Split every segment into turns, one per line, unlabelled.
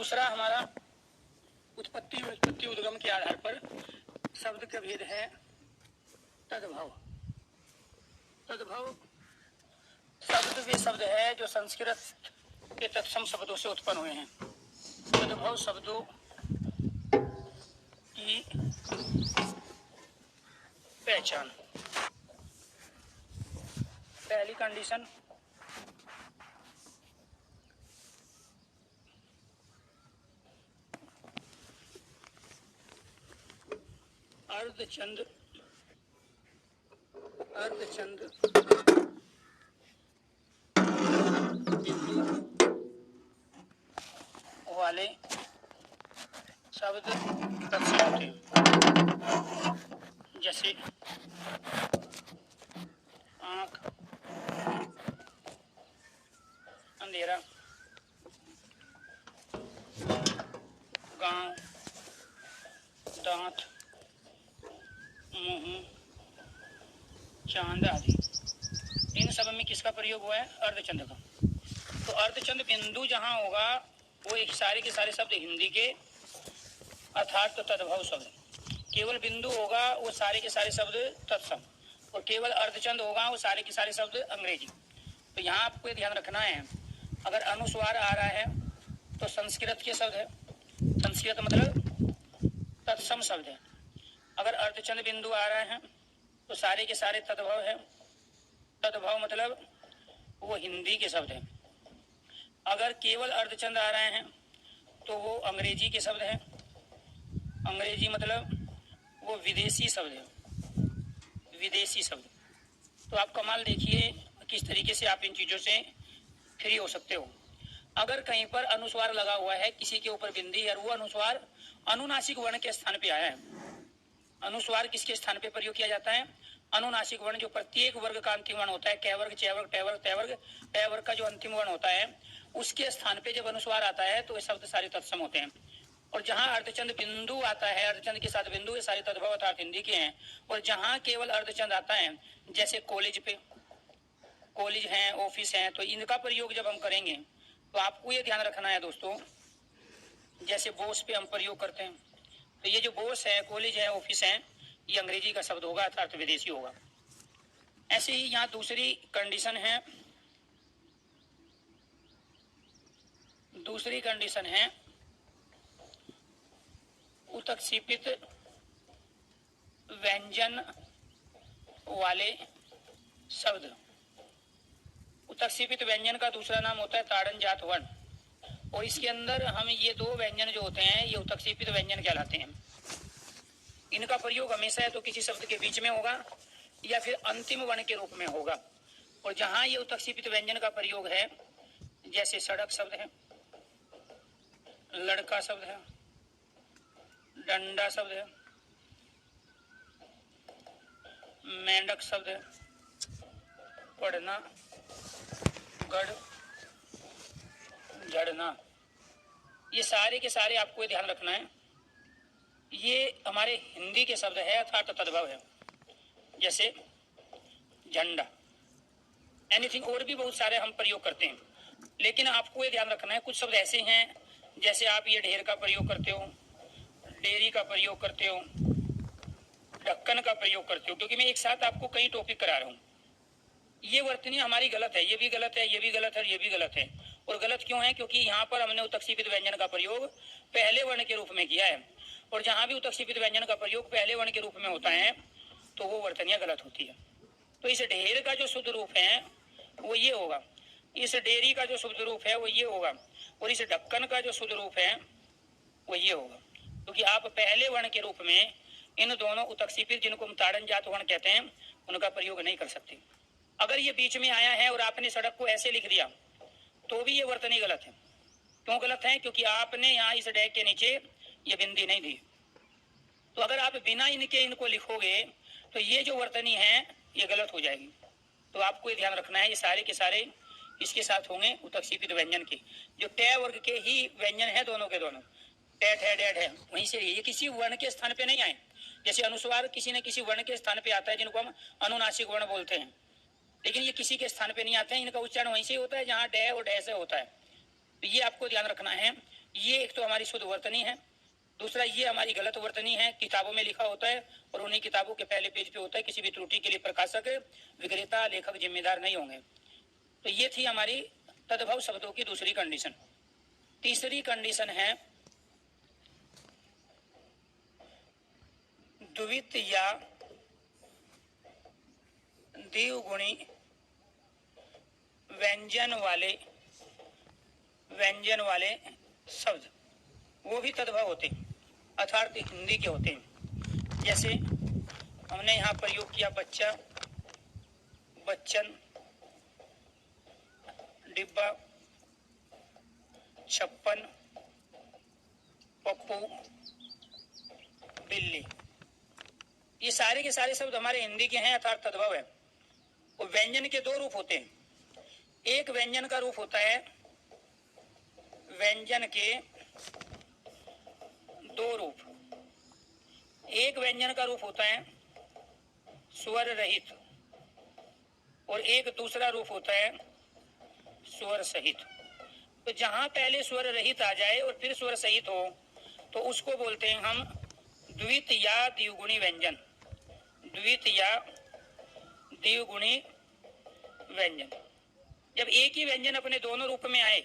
दूसरा हमारा उत्पत्ति उद्गम के आधार पर शब्द का भेद है तद्भव। तद्भव शब्द वे शब्द है जो संस्कृत के तत्सम शब्दों से उत्पन्न हुए हैं। तद्भव शब्दों की पहचान। पहली कंडीशन, अर्धचंद बिंदु वाले शब्द तत्सम होते हैं। जैसे आंख, अंधेरा, गांव, दांत, मुंह, चांद आदि। इन सब में किसका प्रयोग हुआ है? अर्धचंद का। तो अर्धचंद बिंदु जहां होगा वो एक सारे के सारे शब्द हिंदी के अर्थात तो तद्भव शब्द। केवल बिंदु होगा वो सारे के सारे शब्द तत्सम, और केवल अर्धचंद होगा वो सारे के सारे शब्द अंग्रेजी। तो यहाँ आपको ये ध्यान रखना है, अगर अनुस्वार आ रहा है तो संस्कृत के शब्द है, संस्कृत मतलब तत्सम शब्द है। अगर अर्धचंद बिंदु आ रहा है तो सारे के सारे तद्भव है, तद्भव मतलब वो हिंदी के शब्द है। अगर केवल अर्धचंद आ रहे हैं तो वो अंग्रेजी के शब्द है, अंग्रेजी मतलब वो विदेशी शब्द है, विदेशी शब्द। तो आप कमाल देखिए किस तरीके से आप इन चीजों से फ्री हो सकते हो। अगर कहीं पर अनुस्वार लगा हुआ है, किसी के ऊपर बिंदी और वो अनुस्वार अनुनासिक वर्ण के स्थान पे आया है। अनुस्वार किसके स्थान पे प्रयोग किया जाता है? अनुनासिक वर्ण, जो प्रत्येक वर्ग का अंतिम वर्ण होता है, कै वर्ग, चे वर्ग, टे वर्ग, तै वर्ग, पै वर्ग का जो अंतिम वर्ण होता है उसके स्थान पे जब अनुस्वार आता है तो ये शब्द सारे तत्सम होते हैं। और जहां अर्धचंद बिंदु आता है, अर्धचंद के साथ बिंदु, ये सारे तद्भव अर्थात हिंदी के हैं। और जहां केवल अर्धचंद आता है, जैसे कॉलेज पे, कॉलेज हैं, ऑफिस हैं, तो इनका प्रयोग जब हम करेंगे तो आपको ये ध्यान रखना है दोस्तों, जैसे बोस पे हम प्रयोग करते हैं तो ये जो बोस है, कॉलेज है, ऑफिस है, ये अंग्रेजी का शब्द होगा अर्थात विदेशी होगा। ऐसे ही यहाँ दूसरी कंडीशन है उत्क्षेपित व्यंजन वाले शब्द। उत्क्षेपित व्यंजन का दूसरा नाम होता है ताड़न जात वर्ण, और इसके अंदर हम ये दो व्यंजन जो होते हैं ये उत्क्षेपित व्यंजन कहलाते हैं। इनका प्रयोग हमेशा तो किसी शब्द के बीच में होगा या फिर अंतिम वर्ण के रूप में होगा। और जहां ये उत्क्षेपित व्यंजन का प्रयोग है, जैसे सड़क शब्द है, लड़का शब्द है, डंडा शब्द है, मेंढक शब्द है, पढ़ना, गढ़, झड़ना, ये सारे के सारे आपको ये ध्यान रखना है, ये हमारे हिंदी के शब्द है अर्थात तद्भव है। जैसे झंडा, एनीथिंग, और भी बहुत सारे हम प्रयोग करते हैं, लेकिन आपको ये ध्यान रखना है कुछ शब्द ऐसे हैं, जैसे आप ये ढेर का प्रयोग करते हो, डेयरी का प्रयोग करते हो, ढक्कन का प्रयोग करते हो, क्योंकि मैं एक साथ आपको कई टॉपिक करा रहा हूँ। ये वर्तनी हमारी गलत है, ये भी गलत है, ये भी गलत है, ये भी गलत है। और गलत क्यों है? क्योंकि यहाँ पर हमने उत्क्षेपित व्यंजन का प्रयोग पहले वर्ण के रूप में किया है, और जहां भी उत्क्षेपित व्यंजन का प्रयोग पहले वर्ण के रूप में होता है तो वो वर्तनियां गलत होती है। तो इस ढेर का जो शुद्ध रूप है वो ये होगा, इस डेयरी का जो शुद्ध रूप है वो ये होगा, और इस ढक्कन का जो शुद्ध रूप है वो ये होगा। क्योंकि आप पहले वर्ण के रूप में इन दोनों उत्क्षेपित, जिनको हम ताड़न जात वर्ण कहते हैं, उनका प्रयोग नहीं कर सकते। अगर ये बीच में आया है और आपने सड़क को ऐसे लिख दिया तो भी ये वर्तनी गलत है। क्यों गलत है? क्योंकि आपने यहाँ इस डैग के नीचे ये बिंदी नहीं दी। तो अगर आप बिना इनके इनको लिखोगे तो ये जो वर्तनी है ये गलत हो जाएगी। तो आपको ये ध्यान रखना है, ये सारे के सारे इसके साथ होंगे उत्क्षेपित व्यंजन के, जो टे वर्ग के ही व्यंजन है, दोनों के दोनों, टेट है, डेट है, वहीं से ये किसी वर्ण के स्थान पे नहीं आए। जैसे अनुस्वार किसी न किसी वर्ण के स्थान पे आता है, जिनको हम अनुनासिक वर्ण बोलते हैं, लेकिन ये किसी के स्थान पे नहीं आते हैं, इनका उच्चारण वहीं से होता है जहाँ डे और डे से होता है। तो ये आपको ध्यान रखना है ये एक तो हमारी शुद्ध वर्तनी है, दूसरा ये हमारी गलत वर्तनी है, किताबों में लिखा होता है और उन्हीं किताबों के पहले पेज पे होता है, किसी भी त्रुटि के लिए प्रकाशक विक्रेता लेखक जिम्मेदार नहीं होंगे। तो ये थी हमारी तद्भव शब्दों की दूसरी कंडीशन। तीसरी कंडीशन है द्वित या द्विगुणी व्यंजन वाले शब्द, वो भी तद्भव होते हैं, अर्थात हिंदी के होते हैं। जैसे हमने यहाँ प्रयोग किया बच्चा, बच्चन, डिब्बा, छप्पन, पप्पू, बिल्ली। ये सारे के सारे शब्द हमारे हिंदी के हैं, अर्थात तद्भव है। और व्यंजन के दो रूप होते हैं। एक व्यंजन का रूप होता है, व्यंजन के दो रूप। एक व्यंजन का रूप होता है स्वर रहित और एक दूसरा रूप होता है स्वर सहित। तो जहां पहले स्वर रहित आ जाए और फिर स्वर सहित हो तो उसको बोलते हैं हम द्वित या द्विगुणी व्यंजन। द्वित या द्विगुणी व्यंजन। जब एक ही व्यंजन अपने दोनों रूप में आए,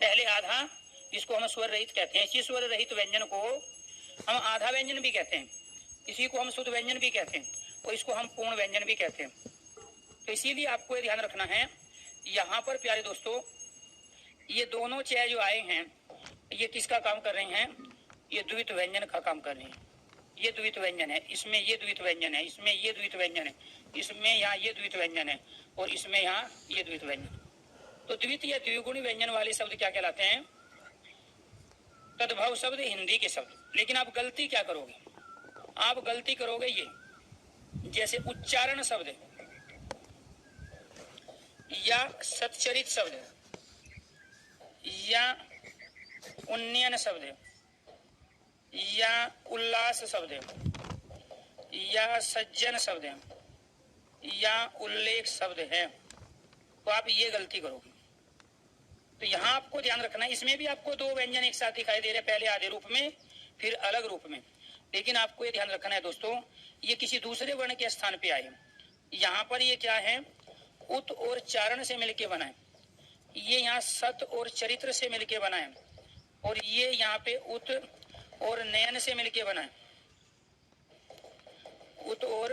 पहले आधा, इसको हम स्वर रहित कहते हैं। इसी स्वर रहित व्यंजन को हम आधा व्यंजन भी कहते हैं, इसी को हम शुद्ध व्यंजन भी कहते हैं और इसको हम पूर्ण व्यंजन भी कहते हैं। तो इसीलिए आपको ये ध्यान रखना है, यहाँ पर प्यारे दोस्तों ये दोनों चय जो आए हैं ये किसका काम कर रहे हैं? ये द्वित व्यंजन का काम कर रहे हैं। ये द्वित व्यंजन है, इसमें ये द्वित व्यंजन है, इसमें ये द्वित व्यंजन है, इसमें यहाँ ये द्वित व्यंजन है और इसमें यहाँ ये द्वित व्यंजन। तो द्वित या द्विगुणी व्यंजन वाले शब्द क्या कहलाते हैं? तद्भव शब्द, हिंदी के शब्द। लेकिन आप गलती क्या करोगे? आप गलती करोगे ये, जैसे उच्चारण शब्द या सच्चरित शब्द या उन्नयन शब्द या उल्लास शब्द या सज्जन शब्द या उल्लेख शब्द है, तो आप ये गलती करोगे। तो यहाँ आपको ध्यान रखना है, इसमें भी आपको दो व्यंजन एक साथ दिखाई दे रहे हैं, पहले आधे रूप में फिर अलग रूप में। लेकिन आपको ये ध्यान रखना है दोस्तों, ये किसी दूसरे वर्ण के स्थान पे आए। यहाँ पर ये क्या है? उत और चारण से मिलके बना है। ये यहाँ सत और चरित्र से मिलके बना है और ये यहाँ पे उत और नयन से मिलके बना है। उत और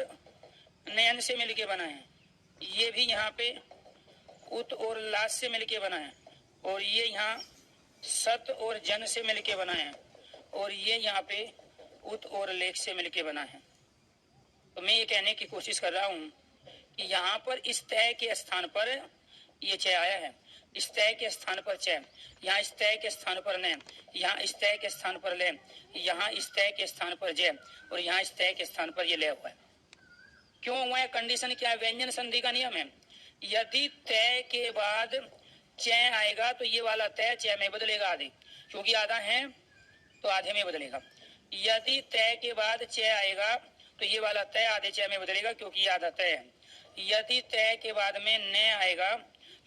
नयन से मिलके बना है। ये भी यहाँ पे उत और लास से मिलके बना है और ये यहाँ सत और जन से मिलके बना है और ये यहाँ पे उत और लेख से मिलके बना है। तो मैं ये कहने की कोशिश कर रहा हूँ कि यहाँ पर इस तय के स्थान पर ये चय आया है, इस तय के स्थान पर चय, यहाँ इस तय के स्थान पर न, यहाँ इस तय के स्थान पर ले, यहाँ इस तय के स्थान पर जय और यहाँ इस तय के स्थान पर ये ले हुआ है। क्यों हुआ है? कंडीशन क्या है? व्यंजन संधि का नियम है। यदि तय के बाद चय आएगा तो ये वाला तय चय में बदलेगा आधे, क्योंकि आधा है तो आधे में बदलेगा। यदि तय के बाद चय आएगा तो ये वाला तय आधे चय में बदलेगा, क्योंकि ये आधा तय है। यदि तय के बाद में न आएगा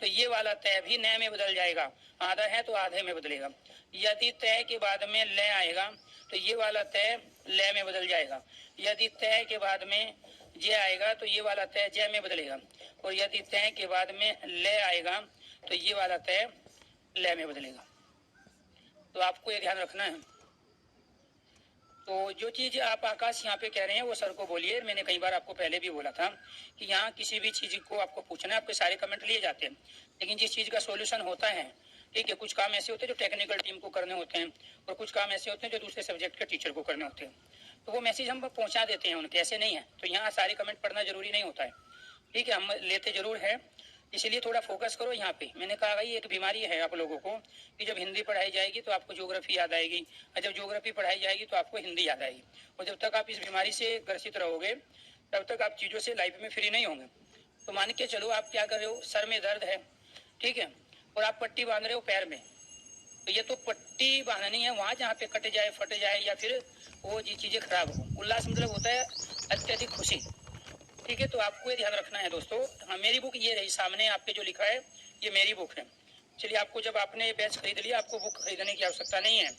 तो ये वाला तय भी न में बदल जाएगा, आधा है तो आधे में बदलेगा। यदि तय के बाद में ल आएगा तो ये वाला तय ल में बदल जाएगा। यदि तय के बाद में ज आएगा तो ये वाला तय ज में बदलेगा और यदि तय के बाद में ल आएगा तो ये वाला तय ल में बदलेगा। तो आपको ये ध्यान रखना है। तो जो चीज आप आकाश यहाँ पे कह रहे हैं वो सर को बोलिए। मैंने कई बार आपको पहले भी बोला था कि यहाँ किसी भी चीज को आपको पूछना है, आपके सारे कमेंट लिए जाते हैं, लेकिन जिस चीज का सॉल्यूशन होता है, ठीक है, कुछ काम ऐसे होते हैं जो टेक्निकल टीम को करने होते हैं और कुछ काम ऐसे होते हैं जो दूसरे सब्जेक्ट के टीचर को करने होते हैं, तो वो मैसेज हम पहुंचा देते हैं उनके, ऐसे नहीं है। तो यहाँ सारे कमेंट पढ़ना जरूरी नहीं होता है, ठीक है, हम लेते जरूर है, इसलिए थोड़ा फोकस करो यहाँ पे। मैंने कहा भाई एक बीमारी है आप लोगों को कि जब हिंदी पढ़ाई जाएगी तो आपको ज्योग्राफी याद आएगी और जब ज्योग्राफी पढ़ाई जाएगी तो आपको हिंदी याद आएगी, और जब तक आप इस बीमारी से ग्रसित रहोगे तब तक आप चीज़ों से लाइफ में फ्री नहीं होंगे। तो मान के चलो आप क्या कर रहे हो, सर में दर्द है, ठीक है, और आप पट्टी बांध रहे हो पैर में, तो ये तो पट्टी बांधनी है वहाँ जहाँ पे कट जाए, फट जाए या फिर वो जी चीज़ें खराब हो। उल्लास मतलब होता है अत्यधिक खुशी, ठीक है। तो आपको ये ध्यान रखना है दोस्तों। हाँ, मेरी बुक ये रही सामने आपके जो लिखा है, ये मेरी बुक है। चलिए, आपको जब आपने बैच खरीद लिया, आपको बुक खरीदने की आवश्यकता नहीं है,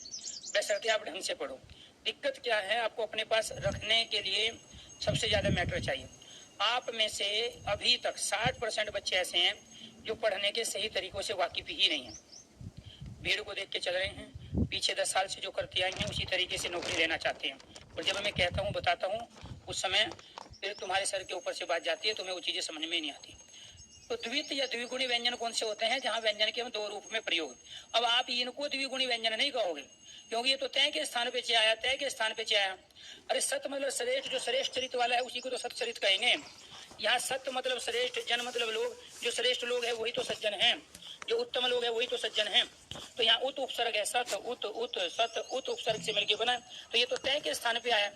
बशर्ते आप ढंग से पढ़ो। दिक्कत क्या है, आपको अपने पास रखने के लिए सबसे ज्यादा मैटर चाहिए। आप में से अभी तक 60% बच्चे ऐसे हैं जो पढ़ने के सही तरीकों से वाकिफ ही नहीं है, भीड़ को देख के चल रहे हैं, पीछे 10 साल से जो करते आए हैं उसी तरीके से नौकरी लेना चाहते हैं। और जब मैं कहता हूँ, बताता हूँ, उस समय फिर तुम्हारे सर के ऊपर से बात जाती है, तुम्हें वो चीजें समझ में नहीं आती। तो द्वित या द्विगुणी व्यंजन कौन से होते हैं? जहाँ व्यंजन के हम दो रूप में प्रयोग। अब आप इनको द्विगुणी व्यंजन नहीं कहोगे, क्योंकि ये तो तय के स्थान पे चे आया, तय के स्थान पे चे आया। अरे सत मतलब श्रेष्ठ, जो श्रेष्ठ चरित्र वाला है उसी को तो सत चरित्र कहेंगे। यहाँ सत्य मतलब श्रेष्ठ, जन मतलब लोग, जो श्रेष्ठ लोग है वही तो सज्जन हैं, जो उत्तम लोग है वही तो सज्जन हैं। तो यहाँ उत उपसर्ग है, सत उत उत सत उत उपसर्ग से मिलकर बना, तो ये तो तय के स्थान पे आया।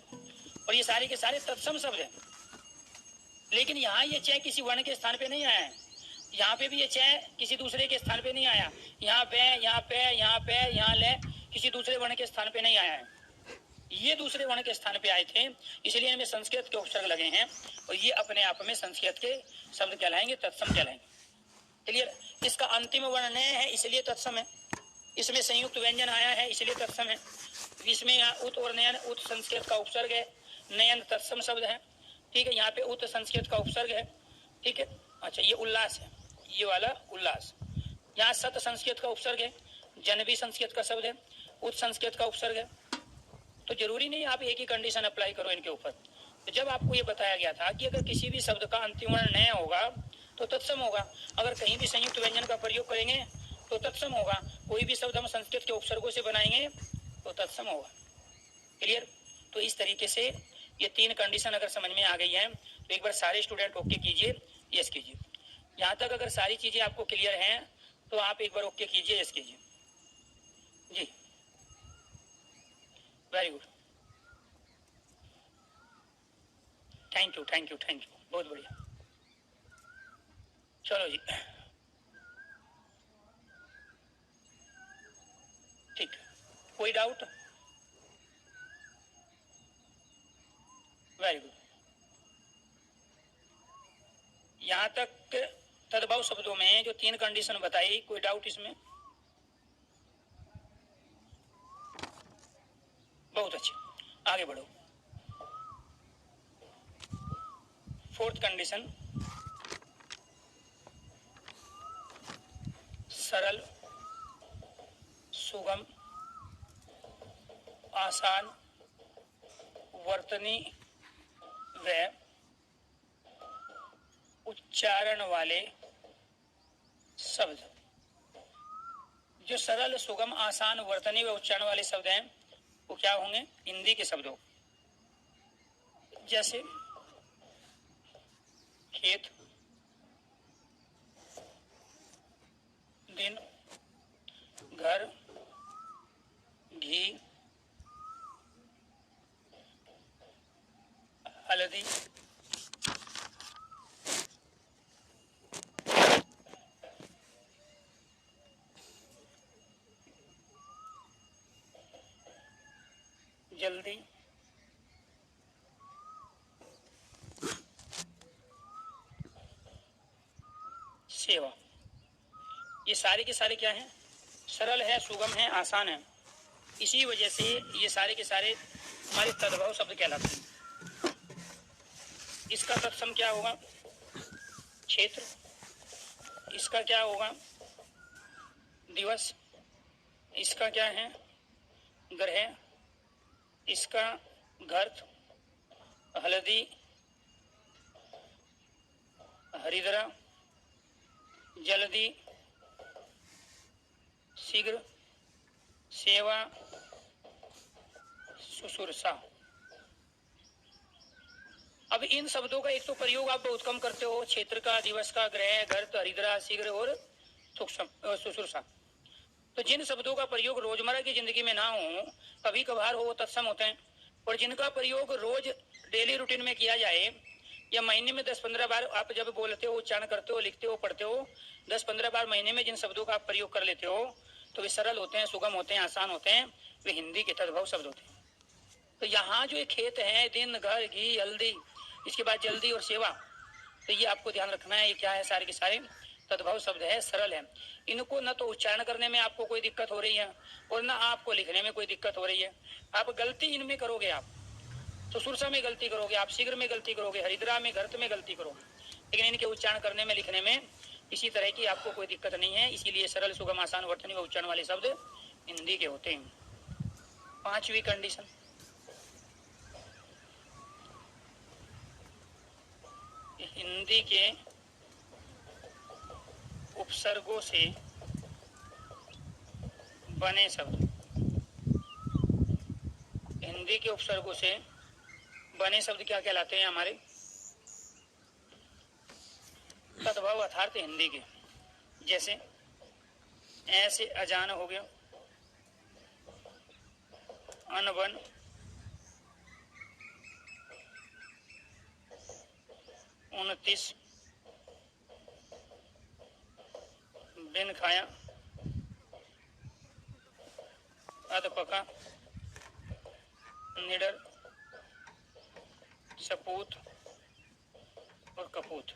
और ये सारे के सारे तत्सम शब्द है। लेकिन यहाँ ये चय किसी वर्ण के स्थान पे नहीं आया है, यहाँ पे भी ये चय किसी दूसरे के स्थान पे नहीं आया। यहाँ पे, यहाँ पे, यहाँ पे, यहाँ ले, किसी दूसरे वर्ण के स्थान पे नहीं आया है, ये दूसरे वर्ण के स्थान पे आए थे, इसलिए इनमें संस्कृत के उपसर्ग लगे हैं। और ये अपने आप में संस्कृत के शब्द कहलाएंगे, तत्सम कहलाएंगे। क्लियर? इसका अंतिम वर्ण न है इसलिए तत्सम है, इसमें संयुक्त व्यंजन आया है इसलिए तत्सम है। इसमें यहाँ उत और नयन, उत संस्कृत का उपसर्ग है, नयन तत्सम शब्द है, ठीक है। यहाँ पे उत संस्कृत का उपसर्ग है, ठीक है। अच्छा, ये उल्लास है, ये वाला उल्लास। यहाँ सत संस्कृत का उपसर्ग है, जन भी संस्कृत का शब्द है, उत संस्कृत का उपसर्ग है। तो जरूरी नहीं आप एक ही कंडीशन अप्लाई करो इनके ऊपर। तो जब आपको ये बताया गया था कि अगर किसी भी शब्द का अंतिम वर्ण न होगा तो तत्सम होगा, अगर कहीं भी संयुक्त व्यंजन का प्रयोग करेंगे तो तत्सम होगा, कोई भी शब्द हम संस्कृत के उपसर्गों से बनाएंगे तो तत्सम होगा। क्लियर? तो इस तरीके से ये तीन कंडीशन अगर समझ में आ गई है तो एक बार सारे स्टूडेंट ओके कीजिए, यस कीजिए। यहाँ तक अगर सारी चीजें आपको क्लियर हैं तो आप एक बार ओके कीजिए, यस कीजिए जी। Very good, thank you thank you thank you, बहुत बढ़िया। चलो जी, ठीक, कोई डाउट? Very good. यहाँ तक तद्भव शब्दों में जो तीन कंडीशन बताई, कोई डाउट इसमें? बहुत अच्छे, आगे बढ़ो। फोर्थ कंडीशन, सरल, सुगम, आसान, वर्तनी व उच्चारण वाले शब्द। जो सरल, सुगम, आसान, वर्तनी व उच्चारण वाले शब्द हैं वो क्या होंगे? हिंदी के शब्दों, जैसे खेत, दिन, घर, घी, हल्दी, जल्दी, सेवा। ये सारे के सारे क्या हैं? सरल है, सुगम है, आसान है। इसी वजह से ये सारे के सारे हमारे तद्भव शब्द कहलाते हैं। इसका तत्सम क्या होगा? क्षेत्र। इसका क्या होगा? दिवस। इसका क्या है? ग्रह। इसका घर्त, हल्दी, हरिद्रा, जल्दी, शीघ्र, सेवा, सुसुरसा। अब इन शब्दों का एक तो प्रयोग आप बहुत कम करते हो, क्षेत्र का, दिवस का, ग्रह, घर्त, हरिद्रा, शीघ्र और सुसुरसा। तो जिन शब्दों का प्रयोग रोजमर्रा की जिंदगी में ना हो, कभी कभार हो, वो तत्सम होते हैं। और जिनका प्रयोग रोज डेली रूटीन में किया जाए या महीने में 10-15 बार आप जब बोलते हो, उच्चारण करते हो, लिखते हो, पढ़ते हो, 10-15 बार महीने में जिन शब्दों का आप प्रयोग कर लेते हो तो वे सरल होते हैं, सुगम होते हैं, आसान होते हैं, वे हिंदी के तद्भव शब्द होते हैं। तो यहाँ जो एक खेत है, दिन, घर, घी, हल्दी, इसके बाद जल्दी और सेवा, तो ये आपको ध्यान रखना है। ये क्या है? सारे के सारे तद्भव शब्द है, सरल है। इनको न तो उच्चारण करने में आपको कोई दिक्कत हो रही है और न आपको लिखने में कोई दिक्कत हो रही है। आप गलती इनमें करोगे, आप तो सुरसा में गलती करोगे, आप शीघ्र में गलती करोगे, हरिद्रा में गर्त में गलती करोगे, लेकिन इनके उच्चारण करने में लिखने में इसी तरह की आपको कोई दिक्कत नहीं है। इसीलिए सरल सुगम आसान वर्तनी व उच्चारण वाले शब्द हिंदी के होते हैं। पांचवी कंडीशन, हिंदी के उपसर्गों से बने शब्द, हिंदी के उपसर्गों से बने शब्द क्या कहलाते हैं? हमारे तद्भव अर्थात हिंदी के। जैसे ऐसे अजान हो गया, अनबन, उनतीस, बिन खाया, अधपका, निडर, सपूत और कपूत।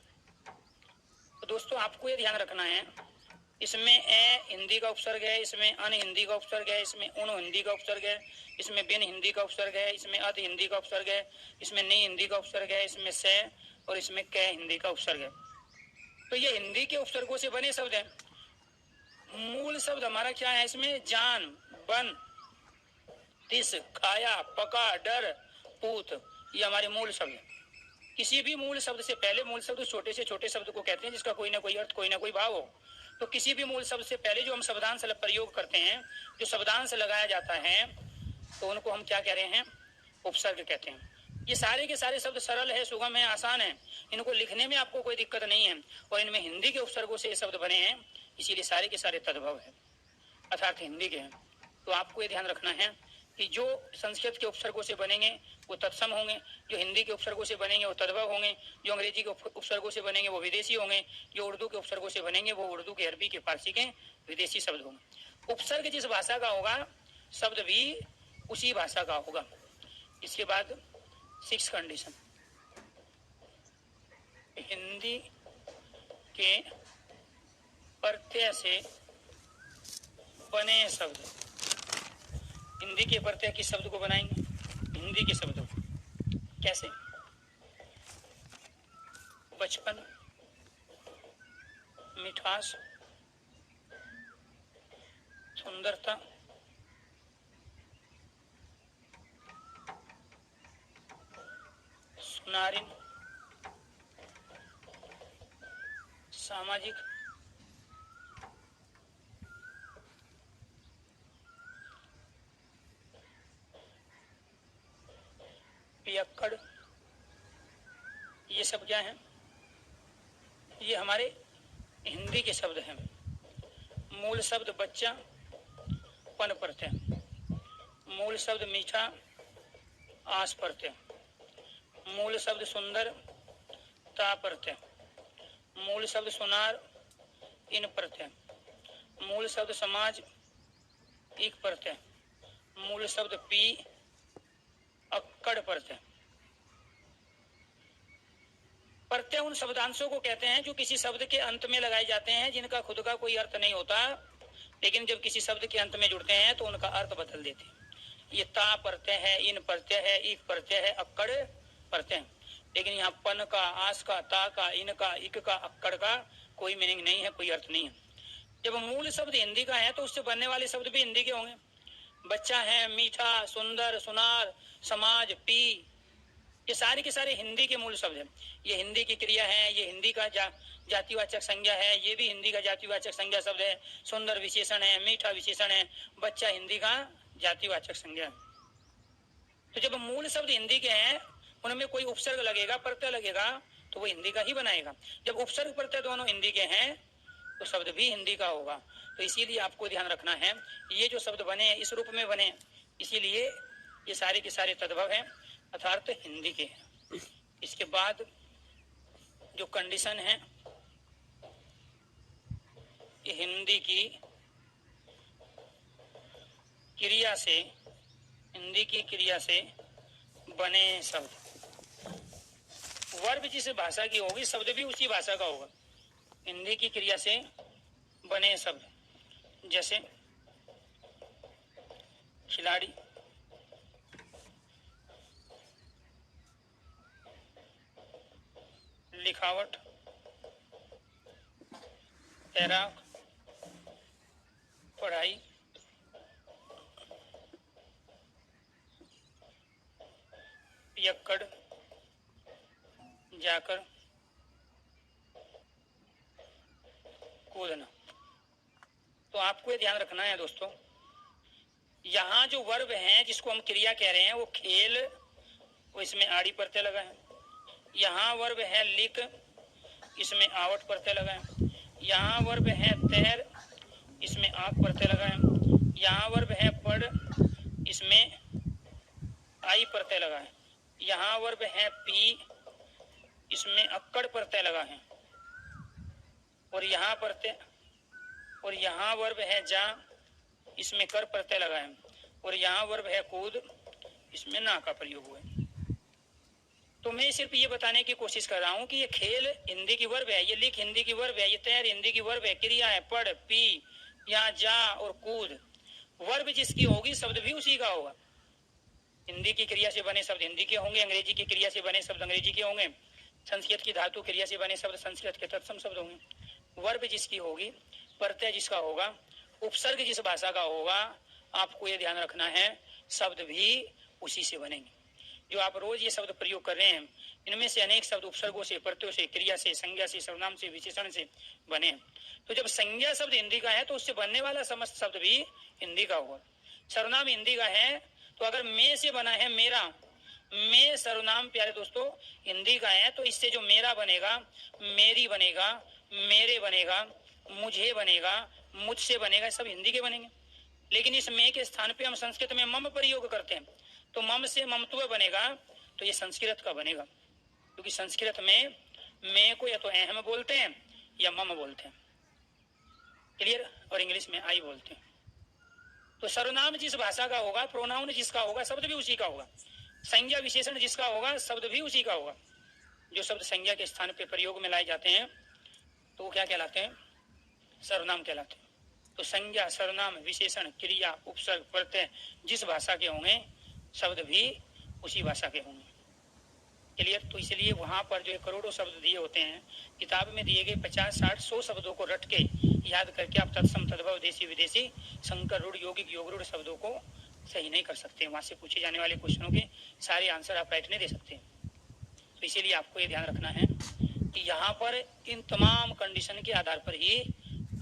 तो दोस्तों आपको ये ध्यान रखना है, इसमें ए हिंदी का उपसर्ग है, इसमें अन हिंदी का उपसर्ग है, इसमें उन हिंदी का उपसर्ग है, इसमें बिन हिंदी का उपसर्ग है, इसमें अध हिंदी का उपसर्ग है, इसमें नी हिंदी का उपसर्ग है, इसमें से और इसमें कै हिंदी का उपसर्ग है। तो ये हिंदी के उपसर्गों से बने शब्द हैं। मूल शब्द हमारा क्या है? इसमें जान, बन, तिस, खाया, पका, डर, पूत, ये हमारे मूल शब्द है। किसी भी मूल शब्द से पहले, मूल शब्द छोटे से छोटे शब्द को कहते हैं जिसका कोई ना कोई अर्थ, कोई ना कोई भाव हो। तो किसी भी मूल शब्द से पहले जो हम शब्दांश प्रयोग करते हैं, जो शब्दांश लगाया जाता है, तो उनको हम क्या कह रहे हैं? उपसर्ग कहते हैं। ये सारे के सारे शब्द सरल है, सुगम है, आसान है, इनको लिखने में आपको कोई दिक्कत नहीं है और इनमें हिंदी के उपसर्गों से ये शब्द बने हैं, इसीलिए सारे के सारे तद्भव है अर्थात हिंदी के हैं। तो आपको ये ध्यान रखना है कि जो संस्कृत के उपसर्गों से बनेंगे वो तत्सम होंगे, जो हिंदी के उपसर्गों से बनेंगे वो तद्भव होंगे, जो अंग्रेजी के उपसर्गों से बनेंगे वो विदेशी होंगे, जो उर्दू के उपसर्गों से बनेंगे वो उर्दू के, अरबी के, फारसी के विदेशी शब्द होंगे। उपसर्ग जिस भाषा का होगा शब्द भी उसी भाषा का होगा। इसके बाद 6 कंडीशन, हिंदी के प्रत्यय से बने शब्द, हिंदी के प्रत्यय किस शब्द को बनाएंगे? हिंदी के शब्दों को। कैसे? बचपन, मिठास, सुंदरता, सुनारिन, सामाजिक, पियक्कड़, ये सब क्या है? ये हमारे हिंदी के शब्द हैं। मूल शब्द बच्चा, पन प्रत्यय, मूल शब्द मीठा, आस प्रत्यय, मूल शब्द सुंदर, ता प्रत्यय, मूल शब्द सुनार, इन प्रत्यय, मूल शब्द समाज, इक प्रत्यय, मूल शब्द पी, अक्कड़ प्रत्यय। प्रत्यय उन शब्दांशों को कहते हैं जो किसी शब्द के अंत में लगाए जाते हैं, जिनका खुद का कोई अर्थ नहीं होता, लेकिन जब किसी शब्द के अंत में जुड़ते हैं तो उनका अर्थ बदल देते हैं। ये ता प्रत्यय है, इन प्रत्यय है, इक प्रत्यय है, अक्कड़ प्रत्यय। लेकिन यहाँ पन का, आस का, ता का, इन का, इक का, अक्कड़ का कोई मीनिंग नहीं है, कोई अर्थ नहीं है। जब मूल शब्द हिंदी का है तो उससे बनने वाले शब्द भी हिंदी के होंगे। बच्चा है, मीठा, सुंदर, सुनार, समाज, पी, ये सारे के सारे हिंदी के मूल शब्द हैं। ये हिंदी की क्रिया है, ये हिंदी का जातिवाचक संज्ञा है, ये भी हिंदी का जातिवाचक संज्ञा शब्द है। सुंदर विशेषण है, मीठा विशेषण है, बच्चा हिंदी का जातिवाचक संज्ञा है। तो जब मूल शब्द हिंदी के हैं, उनमें कोई उपसर्ग लगेगा, प्रत्यय लगेगा, तो वो हिंदी का ही बनाएगा। जब उपसर्ग प्रत्यय दोनों हिंदी के हैं तो शब्द भी हिंदी का होगा। तो इसीलिए आपको ध्यान रखना है, ये जो शब्द बने इस रूप में बने, इसीलिए ये सारे के सारे तद्भव हैं अर्थात हिंदी के हैं। इसके बाद जो कंडीशन है, ये हिंदी की क्रिया से, हिंदी की क्रिया से बने शब्द, वर्ब जिस भाषा की होगी शब्द भी उसी भाषा का होगा। हिंदी की क्रिया से बने शब्द, जैसे खिलाड़ी, लिखावट, तैराक, पढ़ाई, पियक्कड़, जाकर, कूदना। तो आपको ये ध्यान रखना है दोस्तों, यहाँ जो वर्ब है जिसको हम क्रिया कह रहे हैं वो खेल, वो इसमें आड़ी प्रत्यय लगा है। यहाँ वर्ब है लिख, इसमें आवट प्रत्यय लगा है। यहाँ वर्ब है तैर, इसमें आंख प्रत्यय लगा है। यहाँ वर्ब है पढ़, इसमें आई प्रत्यय लगा है। यहाँ वर्ब है पी, इसमें अक्कड़ प्रत्यय लगा है। और यहाँ प्रत्यय, और यहाँ वर्ब है जा, इसमें कर प्रत्यय लगा है। और यहाँ वर्ब है कूद, इसमें ना का प्रयोग हुआ है। तो मैं सिर्फ ये बताने की कोशिश कर रहा हूं कि ये खेल हिंदी की वर्ब है, ये लिख हिंदी की वर्ब है, ये तैर हिंदी की वर्ब है, क्रिया है पढ़, पी, यहाँ जा और कूद। वर्ब जिसकी होगी शब्द भी उसी का होगा। हिंदी की क्रिया से बने शब्द हिंदी के होंगे, अंग्रेजी की क्रिया से बने शब्द अंग्रेजी के होंगे, संस्कृत की धातु क्रिया से बने शब्द संस्कृत के तत्सम शब्द होंगे। वर्ब जिसकी होगी, प्रत्यय जिसका होगा, उपसर्ग जिस भाषा का होगा, आपको ये ध्यान रखना है शब्द भी उसी से बनेंगे। जो आप रोज ये शब्द प्रयोग कर रहे हैं, इनमें से अनेक शब्द उपसर्गों से, प्रत्ययों से, क्रिया से, संज्ञा से, सर्वनाम से, विशेषण से बने। तो जब संज्ञा शब्द हिंदी का है तो उससे बनने वाला समस्त शब्द भी हिंदी का होगा। सर्वनाम हिंदी का है तो अगर मैं से बना है मेरा, मैं सर्वनाम प्यारे दोस्तों हिंदी का है, तो इससे जो मेरा बनेगा, मेरी बनेगा, मेरे बनेगा, मुझे बनेगा, मुझसे बनेगा, सब हिंदी के बनेंगे। लेकिन इस मैं के स्थान पे हम संस्कृत में मम प्रयोग करते हैं, तो मम से ममत्व बनेगा, तो ये संस्कृत का बनेगा। क्योंकि संस्कृत में मैं को या तो अहम बोलते हैं या मम बोलते हैं, क्लियर, और इंग्लिश में आई बोलते हैं। तो सर्वनाम जिस भाषा का होगा, प्रोनाउन जिसका होगा, शब्द भी उसी का होगा। संज्ञा विशेषण जिसका होगा, शब्द भी उसी का होगा। जो शब्द संज्ञा के स्थान पे प्रयोग में लाए जाते हैं तो वो क्या कहलाते हैं? सर्वनाम कहलाते हैं। तो संज्ञा, सर्वनाम, विशेषण, क्रिया, उपसर्ग, प्रत्यय जिस भाषा के होंगे, शब्द भी उसी भाषा के होंगे, क्लियर। तो इसलिए वहां पर जो करोड़ों शब्द दिए होते हैं, किताब में दिए गए 50, 60, 100 शब्दों को रट के याद करके आप तत्सम, तद्भव, देशी, विदेशी, संकर, रूढ़, यौगिक, योगरूढ़ शब्दों को सही नहीं कर सकते। वहां से पूछे जाने वाले क्वेश्चनों के सारे आंसर आप राइट नहीं दे सकते। तो इसीलिए आपको ये ध्यान रखना है कि यहाँ पर इन तमाम कंडीशन के आधार पर ही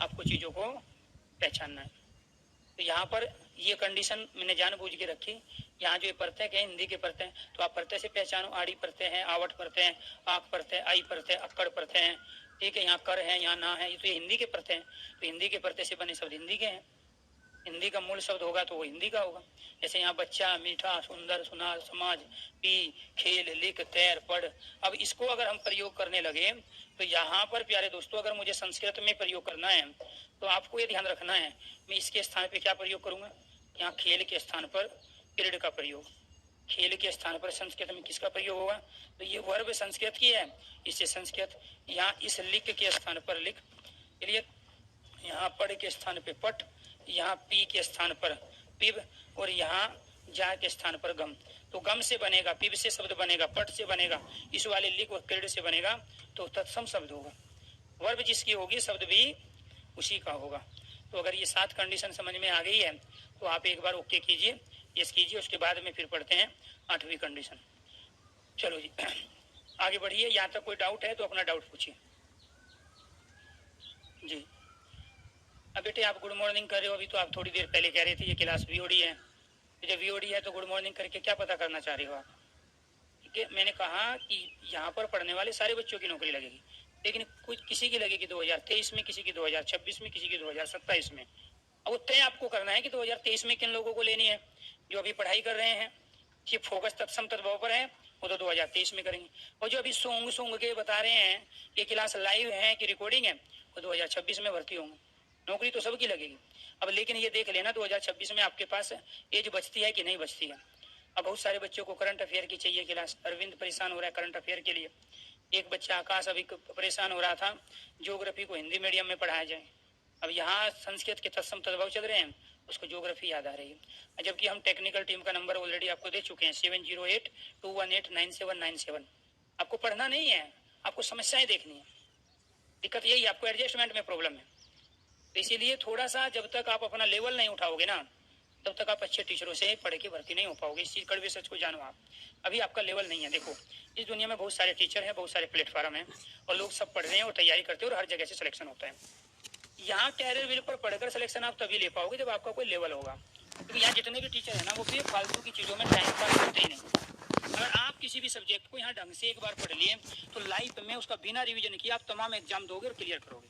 आपको चीजों को पहचानना है। तो यहाँ पर ये कंडीशन मैंने जानबूझ के रखी। यहाँ जो प्रत्यय है हिंदी के प्रत्यय, तो आप प्रत्यय से पहचानो, आड़ी प्रत्यय है, आवट प्रत्यय है, आंख प्रत्यय, आई प्रत्यय, अक्कड़ प्रत्यय है, ठीक है। यहाँ कर है, यहाँ ना है, ये तो ये हिंदी के प्रत्यय है। तो हिंदी के प्रत्यय से बने शब्द हिंदी के हैं। हिंदी का मूल शब्द होगा तो वो हिंदी का होगा। जैसे यहाँ बच्चा, मीठा, सुंदर, सुनार, समाज, पी, खेल, लिख, तैर, पढ़। अब इसको अगर हम प्रयोग करने लगे तो यहाँ पर प्यारे दोस्तों अगर मुझे संस्कृत में प्रयोग करना है तो आपको ये ध्यान रखना है, मैं इसके स्थान पे क्या प्रयोग करूंगा? यहाँ खेल के स्थान पर क्रीड का प्रयोग, खेल के स्थान पर संस्कृत में किसका प्रयोग होगा? तो ये वर्ब संस्कृत की है, इससे संस्कृत। यहाँ इस लिख के स्थान पर लिख, क्लियर। यहाँ पढ़ के स्थान पे पट, यहाँ पी के स्थान पर पिब, और यहाँ जा के स्थान पर गम। तो गम से बनेगा, पिब से शब्द बनेगा, पट से बनेगा, इस वाले लिख और क्रीड से बनेगा, तो तत्सम शब्द होगा। वर्ब जिसकी होगी शब्द भी उसी का होगा। तो अगर ये 7 कंडीशन समझ में आ गई है तो आप एक बार ओके कीजिए, यस कीजिए, उसके बाद में फिर पढ़ते हैं 8वीं कंडीशन। चलो जी आगे बढ़िए। यहाँ तक कोई डाउट है तो अपना डाउट पूछिए जी। अब बेटे आप गुड मॉर्निंग कर रहे हो, अभी तो आप थोड़ी देर पहले कह रहे थे ये क्लास वीओडी है। जब वीओडी है तो गुड मॉर्निंग करके क्या पता करना चाह रहे हो आप? ठीक है, मैंने कहा कि यहाँ पर पढ़ने वाले सारे बच्चों की नौकरी लगेगी, लेकिन कुछ किसी की लगेगी 2023 में, किसी की 2026 में, किसी की 2027 में। अब तय आपको करना है कि 2023 में किन लोगों को लेनी है। जो अभी पढ़ाई कर रहे हैं, ये फोकस तत्सम तद्भव पर है, वो तो 2023 में करेंगे। और जो अभी सूंघ के बता रहे हैं कि क्लास लाइव है कि रिकॉर्डिंग है, वो 2026 में भर्ती होंगे। नौकरी तो सबकी लगेगी। अब लेकिन ये देख लेना 2026 में आपके पास एज बचती है कि नहीं बचती है। अब बहुत सारे बच्चों को करंट अफेयर की चाहिए क्लास। अरविंद परेशान हो रहा है करंट अफेयर के लिए, एक बच्चा आकाश अभी परेशान हो रहा था, ज्योग्राफी को हिंदी मीडियम में पढ़ाया जाए। अब यहाँ संस्कृत के तत्सम तद्भव चल रहे हैं, उसको ज्योग्राफी याद आ रही है। जबकि हम टेक्निकल टीम का नंबर ऑलरेडी आपको दे चुके हैं 7082189797। आपको पढ़ना नहीं है, आपको समस्याएं देखनी है। दिक्कत यही, आपको एडजस्टमेंट में प्रॉब्लम है। तो इसीलिए थोड़ा सा जब तक आप अपना लेवल नहीं उठाओगे ना, तब तक आप अच्छे टीचरों से पढ़ के भर्ती नहीं हो पाओगे। इस चीज कड़वे सच को जानो आप, अभी आपका लेवल नहीं है। देखो, इस दुनिया में बहुत सारे टीचर हैं, बहुत सारे प्लेटफॉर्म हैं, और लोग सब पढ़ रहे हैं और तैयारी करते हैं और हर जगह से सिलेक्शन होता है। यहाँ कैरियर व्हील पर पढ़कर सिलेक्शन आप तभी ले पाओगे जब आपका कोई लेवल होगा। क्योंकि यहाँ जितने भी टीचर है ना, वो भी फालतू की चीजों में टाइम पास करते ही नहीं। अगर आप किसी भी सब्जेक्ट को यहाँ ढंग से एक बार पढ़ लिए तो लाइफ में उसका बिना रिवीजन किए आप तमाम एग्जाम दोगे और क्लियर करोगे।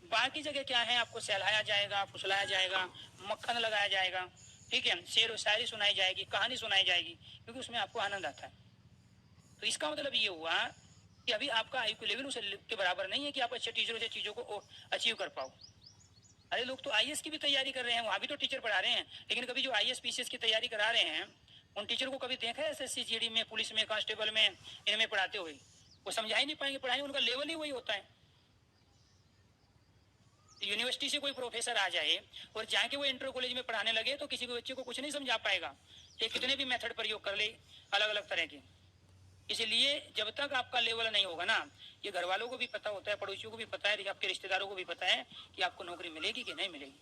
बाकी जगह क्या है, आपको सहलाया जाएगा, फुसलाया जाएगा, मक्खन लगाया जाएगा, ठीक है, शेर व शायरी सुनाई जाएगी, कहानी सुनाई जाएगी, क्योंकि उसमें आपको आनंद आता है। तो इसका मतलब ये हुआ कि अभी आपका आईक्यू लेवल उस के बराबर नहीं है कि आप अच्छे टीचरों से चीजों को अचीव कर पाओ। अरे लोग तो आईएएस की भी तैयारी कर रहे हैं, वहां भी तो टीचर पढ़ा रहे हैं, लेकिन कभी जो आईएएस पीसीएस की तैयारी करा रहे हैं उन टीचर को कभी देखा है एसएससी जीडी में, पुलिस में, कांस्टेबल में, इनमें पढ़ाते हुए? वो समझा ही नहीं पाएंगे, पढ़ाई उनका लेवल ही वही होता है। यूनिवर्सिटी से कोई प्रोफेसर आ जाए और जाके वो इंटर कॉलेज में पढ़ाने लगे तो किसी भी बच्चे को कुछ नहीं समझा पाएगा, ये कितने भी मेथड प्रयोग कर ले अलग अलग तरह के। इसलिए जब तक आपका लेवल नहीं होगा ना, ये घर वालों को भी पता होता है, पड़ोसियों को भी पता है, आपके रिश्तेदारों को भी पता है कि आपको नौकरी मिलेगी कि नहीं मिलेगी,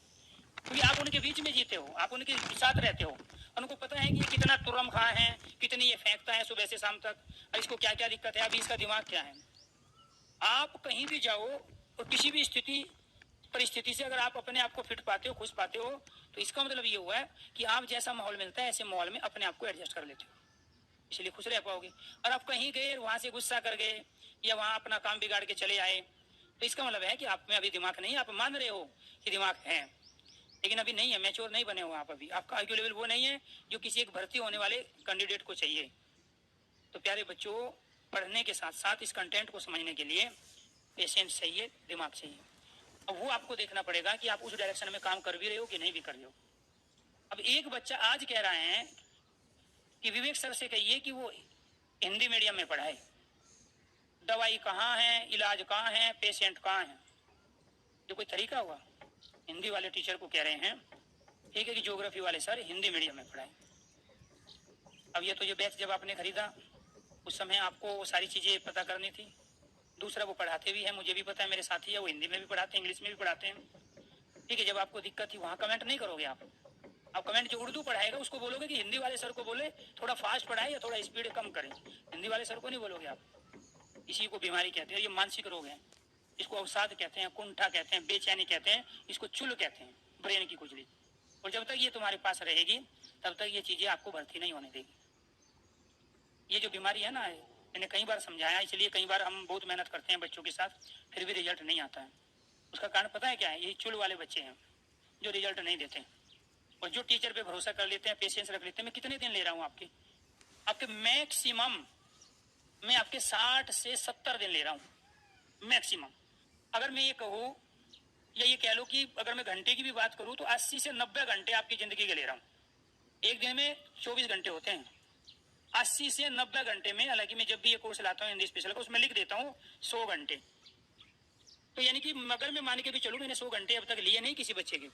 क्योंकि आप उनके बीच में जीते हो, आप उनके साथ रहते हो। उनको पता है कि ये कितना तुरम खा है, कितनी ये फेंकता है सुबह से शाम तक, और इसको क्या क्या दिक्कत है, अभी इसका दिमाग क्या है। आप कहीं भी जाओ और किसी भी परिस्थिति से अगर आप अपने आप को फिट पाते हो, खुश पाते हो, तो इसका मतलब ये हुआ है कि आप जैसा माहौल मिलता है ऐसे माहौल में अपने आप को एडजस्ट कर लेते हो, इसलिए खुश रह पाओगे। और आप कहीं गए, वहां से गुस्सा कर गए या वहां अपना काम बिगाड़ के चले आए, तो इसका मतलब है कि आप में अभी दिमाग नहीं है। आप मान रहे हो कि दिमाग है, लेकिन अभी नहीं है, मैच्योर नहीं बने हो आप अभी, आपका आईक्यू लेवल वो नहीं है जो किसी एक भर्ती होने वाले कैंडिडेट को चाहिए। तो प्यारे बच्चों, पढ़ने के साथ साथ इस कंटेंट को समझने के लिए पेशेंस चाहिए, दिमाग चाहिए। अब वो आपको देखना पड़ेगा कि आप उस डायरेक्शन में काम कर भी रहे हो कि नहीं भी कर रहे हो। अब एक बच्चा आज कह रहा है कि विवेक सर से कहिए कि वो हिंदी मीडियम में पढ़ाए, दवाई कहाँ है, इलाज कहाँ है, पेशेंट कहाँ है, ये कोई तरीका हुआ? हिंदी वाले टीचर को कह रहे हैं ठीक है कि ज्योग्राफी वाले सर हिंदी मीडियम में पढ़ाए। अब ये तो ये बैच जब आपने खरीदा उस समय आपको वो सारी चीजें पता करनी थी। दूसरा, वो पढ़ाते भी हैं, मुझे भी पता है, मेरे साथी है वो हिंदी में भी पढ़ाते हैं, इंग्लिश में भी पढ़ाते हैं, ठीक है। जब आपको दिक्कत थी वहां कमेंट नहीं करोगे आप कमेंट जो उर्दू पढ़ाएगा उसको बोलोगे कि हिंदी वाले सर को बोले थोड़ा फास्ट पढ़ाए या थोड़ा स्पीड कम करें, हिंदी वाले सर को नहीं बोलोगे आप। इसी को बीमारी कहते हैं, ये मानसिक रोग है, इसको अवसाद कहते हैं, कुंठा कहते हैं, बेचैनी कहते हैं, इसको चुल कहते हैं, ब्रेन की खुजली। और जब तक ये तुम्हारे पास रहेगी तब तक ये चीजें आपको भर्ती नहीं होने देगी। ये जो बीमारी है ना, मैंने कई बार समझाया, इसलिए कई बार हम बहुत मेहनत करते हैं बच्चों के साथ, फिर भी रिजल्ट नहीं आता है। उसका कारण पता है क्या है? यही चुल वाले बच्चे हैं जो रिजल्ट नहीं देते, और जो टीचर पे भरोसा कर लेते हैं, पेशेंस रख लेते हैं। मैं कितने दिन ले रहा हूँ आपके मैक्सिमम मैं आपके 60 से 70 दिन ले रहा हूँ मैक्सिमम। अगर मैं ये कहूँ या ये कह लो कि अगर मैं घंटे की भी बात करूँ तो 80 से 90 घंटे आपकी जिंदगी के ले रहा हूँ। एक दिन में 24 घंटे होते हैं, 80 से 90 घंटे में, हालांकि मैं जब भी ये कोर्स लाता हूँ हिंदी स्पेशल का उसमें लिख देता हूँ 100 घंटे। तो यानी कि अगर मैं मान के भी चलूँ मैंने 100 घंटे अब तक लिए नहीं किसी बच्चे के,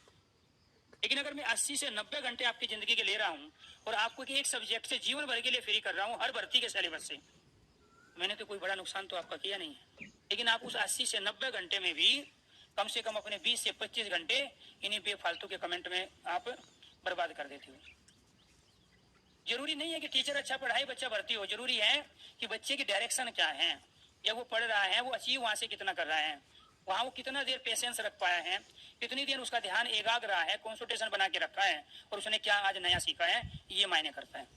लेकिन अगर मैं 80 से 90 घंटे आपकी जिंदगी के ले रहा हूँ और आपको एक सब्जेक्ट से जीवन भर के लिए फ्री कर रहा हूँ हर भर्ती के सिलेबस से, मैंने तो कोई बड़ा नुकसान तो आपका किया नहीं है। लेकिन आप उस 80 से 90 घंटे में भी कम से कम अपने 20 से 25 घंटे इन्हीं बेफालतू के कमेंट में आप बर्बाद कर देते हो। जरूरी नहीं है कि टीचर अच्छा पढ़ाए बच्चा भर्ती हो, जरूरी है कि बच्चे की डायरेक्शन क्या है, या वो पढ़ रहा है वो अचीव वहां से कितना कर रहा है, वहां वो कितना देर पेशेंस रख पाया है, कितनी देर उसका ध्यान एकाग्र रहा है, कंसंट्रेशन बना के रखा है, और उसने क्या आज नया सीखा है, ये मायने करता है।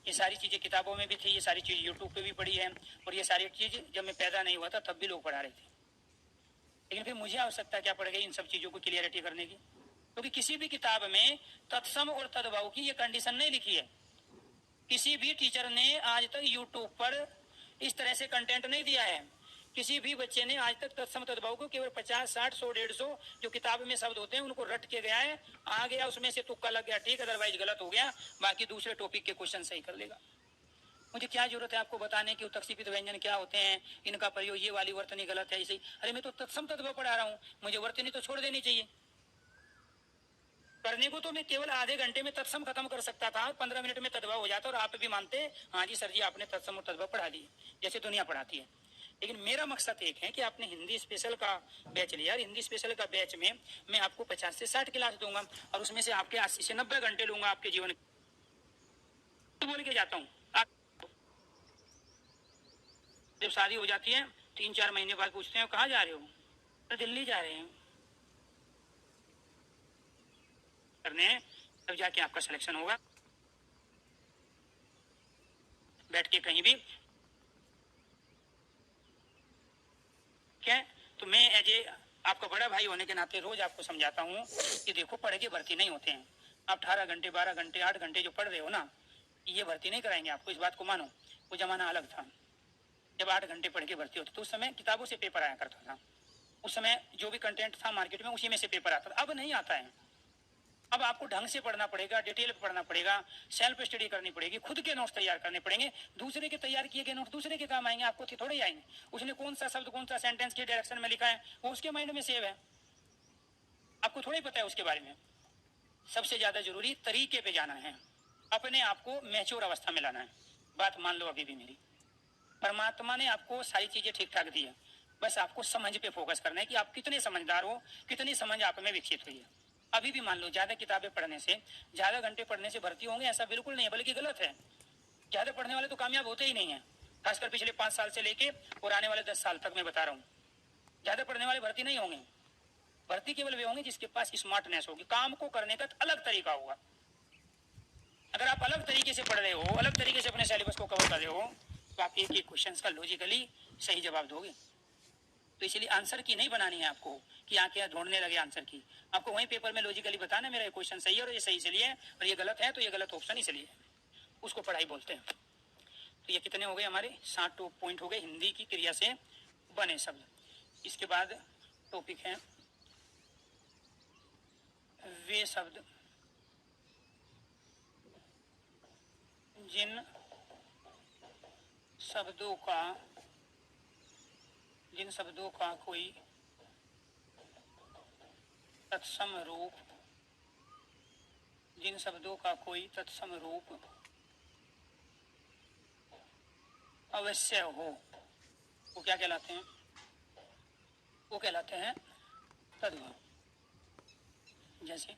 ये सारी चीजें किताबों में भी थी, ये सारी चीज यूट्यूब पे भी पढ़ी है, और ये सारी चीज जब मैं पैदा नहीं हुआ था तब भी लोग पढ़ा रहे थे। लेकिन फिर मुझे आवश्यकता क्या पड़ गई इन सब चीजों को क्लियरिटी करने की, क्योंकि किसी भी किताब में तत्सम और तद्भव की ये कंडीशन नहीं लिखी है। किसी भी टीचर ने आज तक यूट्यूब पर इस तरह से कंटेंट नहीं दिया है। किसी भी बच्चे ने आज तक तत्सम तद्भव को केवल 50, 60, 100, 150 जो किताब में शब्द होते हैं उनको रट के गया है, आ गया उसमें से तुक्का लग गया ठीक, अदरवाइज गलत हो गया, बाकी दूसरे टॉपिक के क्वेश्चन सही कर लेगा। मुझे क्या जरूरत है आपको बताने कि उत्तक्षेपित व्यंजन क्या होते हैं, इनका प्रयोग, ये वाली वर्तनी गलत है, ऐसे। अरे मैं तो तत्सम तत्व पढ़ा रहा हूँ, मुझे वर्तनी तो छोड़ देनी चाहिए। करने को तो मैं केवल आधे घंटे में तत्सम खत्म कर सकता था, 15 मिनट में तद्भव हो जाता और आप भी मानते, हाँ जी सर जी आपने तत्सम और तद्भव पढ़ा दिए जैसे दुनिया पढ़ाती है। लेकिन मेरा मकसद एक है कि आपने हिंदी स्पेशल का बैच लिया, हिंदी स्पेशल का बैच में मैं आपको 50 से 60 क्लास दूंगा और उसमें से आपके 80 से 90 घंटे लूंगा आपके जीवन बोल के जाता हूँ। जब शादी हो जाती है 3-4 महीने बाद पूछते हैं कहाँ जा रहे हो, तो दिल्ली जा रहे हैं करने, तब जाके आपका सिलेक्शन होगा। बैठ के कहीं भी क्या, तो मैं एज ए आपका बड़ा भाई होने के नाते रोज आपको समझाता हूँ कि देखो पढ़ के भर्ती नहीं होते हैं। आप 18 घंटे 12 घंटे 8 घंटे जो पढ़ रहे हो ना, ये भर्ती नहीं कराएंगे आपको, इस बात को मानो। वो जमाना अलग था जब 8 घंटे पढ़ के भर्ती होती, तो उस समय किताबों से पेपर आया करता था। उस समय जो भी कंटेंट था मार्केट में उसी में से पेपर आता था, अब नहीं आता है। अब आपको ढंग से पढ़ना पड़ेगा, डिटेल पढ़ना पड़ेगा, सेल्फ स्टडी करनी पड़ेगी, खुद के नोट्स तैयार करने पड़ेंगे। दूसरे के तैयार किए गए नोट्स दूसरे के काम आएंगे, आपको थोड़े ही आएंगे। उसने कौन सा शब्द कौन सा सेंटेंस के डायरेक्शन में लिखा है वो उसके माइंड में सेव है, आपको थोड़ा ही पता है उसके बारे में। सबसे ज्यादा जरूरी तरीके पे जाना है, अपने आप को मैच्योर अवस्था में लाना है। बात मान लो अभी भी मेरी, परमात्मा ने आपको सारी चीजें ठीक ठाक दी है, बस आपको समझ पे फोकस करना है कि आप कितने समझदार हो, कितनी समझ आप में विकसित हुई है। अभी भी मान लो ज्यादा किताबें पढ़ने से, ज्यादा घंटे पढ़ने से भर्ती होंगे ऐसा बिल्कुल नहीं है, बल्कि गलत है। ज्यादा पढ़ने वाले तो कामयाब होते ही नहीं है, खासकर पिछले 5 साल से लेके और आने वाले 10 साल तक मैं बता रहा हूँ। ज्यादा पढ़ने वाले भर्ती नहीं होंगे, भर्ती केवल वे होंगे जिसके पास स्मार्टनेस होगी, काम को करने का अलग तरीका होगा। अगर आप अलग तरीके से पढ़ रहे हो, अलग तरीके से अपने सिलेबस को कवर कर रहे हो, तो आप एक एक क्वेश्चन का लॉजिकली सही जवाब दोगे। तो इसलिए आंसर की नहीं बनानी है आपको कि आके ढूंढने लगे आंसर की, आपको वहीं पेपर में लॉजिकली बताना मेरा क्वेश्चन सही है और ये सही इसलिए है और ये गलत है तो ये गलत ऑप्शन इसलिए, उसको पढ़ाई बोलते हैं। तो ये कितने हो गए हमारे 60 पॉइंट हो गए हिंदी की क्रिया से बने शब्द। इसके बाद टॉपिक है वे शब्द जिन शब्दों का कोई तत्सम रूप, जिन शब्दों का कोई तत्सम रूप अवश्य हो, वो क्या कहलाते हैं, वो कहलाते हैं तद्भव। जैसे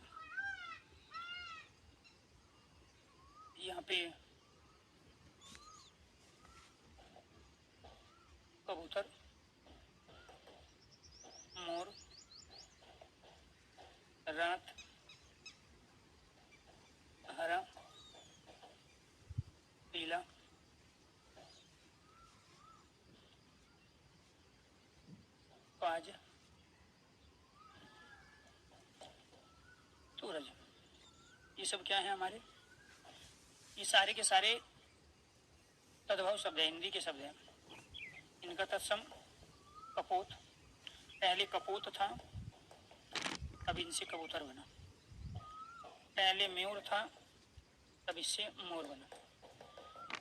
यहाँ पे कबूतर, मोर, रात, हरा, पीला, पाज, सूरज, ये सब क्या है हमारे, ये सारे के सारे तद्भव शब्द है, हिंदी के शब्द है। इनका तत्सम कपोत, पहले कपोत था अब इनसे कबूतर बना, पहले मयूर था तब इससे मोर बना,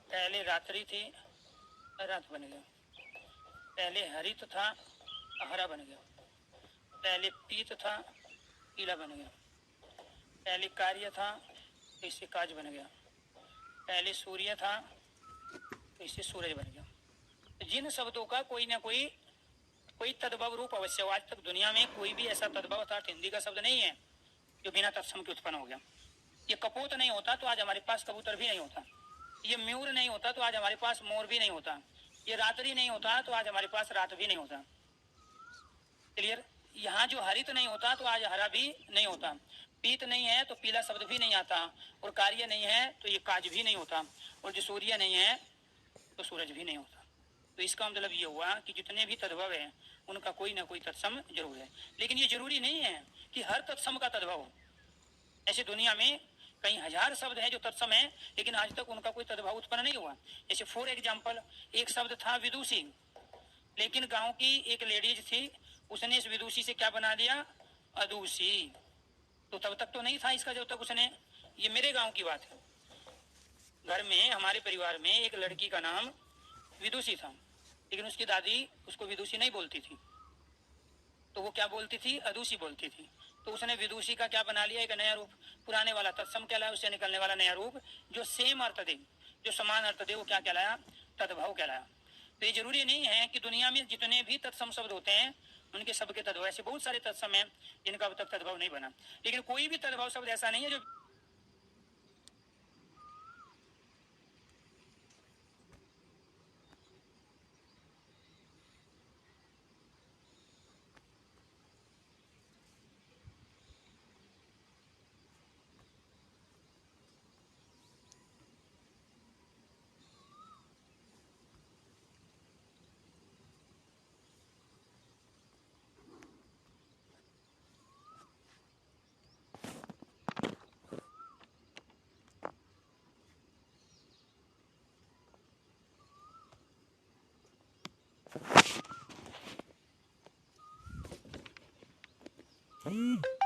पहले रात्रि थी रात बन गया, पहले हरित था हरा बन गया, पहले पीत था पीला बन गया, पहले कार्य था तो इससे काज बन गया, पहले सूर्य था तो इससे सूरज बन गया। तो जिन शब्दों का कोई ना कोई तद्भव रूप अवश्य हो, आज तक दुनिया में कोई भी ऐसा तद्भव अर्थात हिंदी का शब्द नहीं है जो बिना तत्सम के उत्पन्न हो गया। ये कपोत नहीं होता तो आज हमारे पास कबूतर भी नहीं होता, ये मयूर नहीं होता तो आज हमारे पास मोर भी नहीं होता, ये रात्रि नहीं होता तो आज हमारे पास रात भी नहीं होता। क्लियर, यहाँ जो हरित नहीं होता तो आज हरा भी नहीं होता, पीत नहीं है तो पीला शब्द भी नहीं आता, और कार्य नहीं है तो ये काज भी नहीं होता, और जो सूर्य नहीं है तो सूरज भी नहीं होता। तो इसका मतलब ये हुआ कि जितने भी तद्भव है उनका कोई ना कोई तत्सम जरूर है, लेकिन ये जरूरी नहीं है कि हर तत्सम का तद्भव हो। ऐसे दुनिया में कई हजार शब्द हैं जो तत्सम है लेकिन आज तक उनका कोई तद्भव उत्पन्न नहीं हुआ। जैसे फॉर एग्जाम्पल एक शब्द था विदुषी, लेकिन गांव की एक लेडीज थी, उसने इस विदुषी से क्या बना दिया, अदूषी। तो तब तक तो नहीं था इसका जब तक उसने, ये मेरे गांव की बात है, घर में, हमारे परिवार में एक लड़की का नाम विदुषी था, लेकिन उसकी दादी उसको विदुषी नहीं बोलती थी, तो वो क्या बोलती थी, अदुषी बोलती थी। तो उसने विदुषी का क्या बना लिया, एक नया रूप, पुराने वाला तत्सम कहलाया, उससे निकलने वाला नया रूप जो सेम अर्थ दे, जो समान अर्थ दे, वो क्या कहलाया, तद्भव कहलाया। तो ये जरूरी नहीं है कि दुनिया में जितने भी तत्सम शब्द होते हैं उनके सबके तद्भव, ऐसे बहुत सारे तत्सम हैं जिनका अब तक तद्भव नहीं बना, लेकिन कोई भी तद्भव शब्द ऐसा नहीं है जो
Hmm.